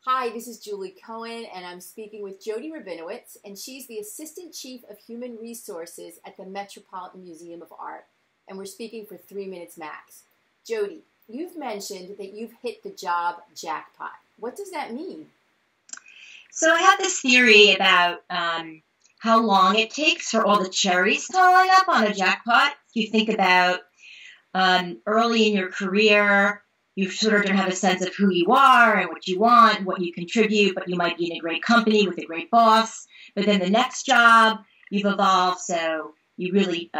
Hi, this is Julie Cohen, and I'm speaking with Jodi Rabinowitz, and she's the Assistant Chief of Human Resources at the Metropolitan Museum of Art, and we're speaking for 3 minutes max. Jodi, you've mentioned that you've hit the job jackpot. What does that mean? So I have this theory about how long it takes for all the cherries to line up on a jackpot. If you think about early in your career, you sort of don't have a sense of who you are and what you want, what you contribute, but you might be in a great company with a great boss. But then the next job, you've evolved, so you really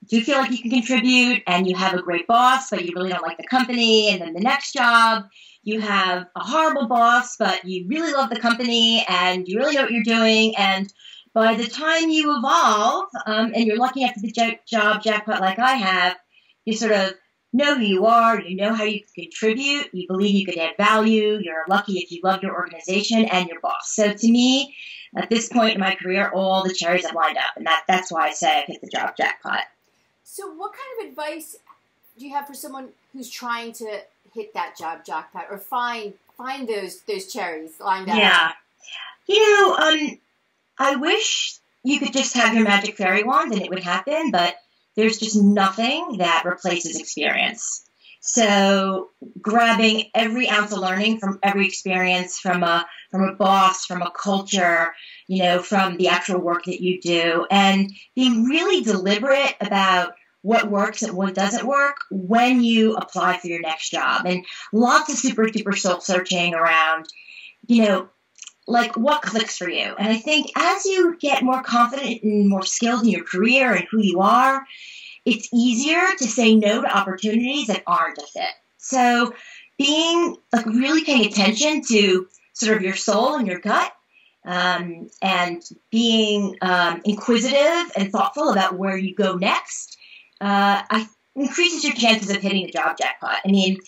do feel like you can contribute, and you have a great boss, but you really don't like the company. And then the next job, you have a horrible boss, but you really love the company, and you really know what you're doing. And by the time you evolve, and you're lucky after the job jackpot like I have, you sort of know who you are, you know how you can contribute, you believe you could add value, you're lucky if you love your organization and your boss. So to me, at this point in my career, all the cherries have lined up, and that's why I say I've hit the job jackpot. So what kind of advice do you have for someone who's trying to hit that job jackpot or find those cherries lined up? Yeah. I wish you could just have your magic fairy wand and it would happen, but there's just nothing that replaces experience. So grabbing every ounce of learning from every experience, from a boss, from a culture, from the actual work that you do, and being really deliberate about what works and what doesn't work when you apply for your next job. And lots of super duper soul searching around, like what clicks for you. And I think as you get more confident and more skilled in your career and who you are, it's easier to say no to opportunities that aren't a fit. So being really paying attention to sort of your soul and your gut, and being inquisitive and thoughtful about where you go next, increases your chances of hitting the job jackpot. I mean,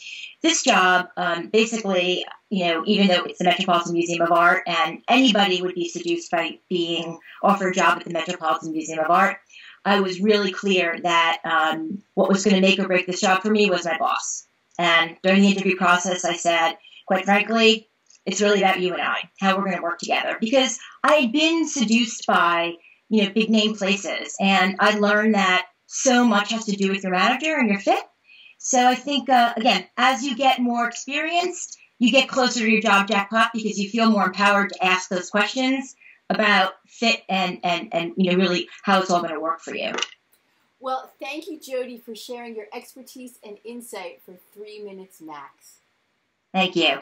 this job, basically, even though it's the Metropolitan Museum of Art, and anybody would be seduced by being offered a job at the Metropolitan Museum of Art, I was really clear that what was going to make or break this job for me was my boss. And during the interview process, I said, quite frankly, it's really about you and I, how we're going to work together. Because I had been seduced by, big name places, and I learned that so much has to do with your manager and your fit. So I think, again, as you get more experienced, you get closer to your job jackpot because you feel more empowered to ask those questions about fit and really how it's all going to work for you. Well, thank you, Jodi, for sharing your expertise and insight for 3 minutes max. Thank you.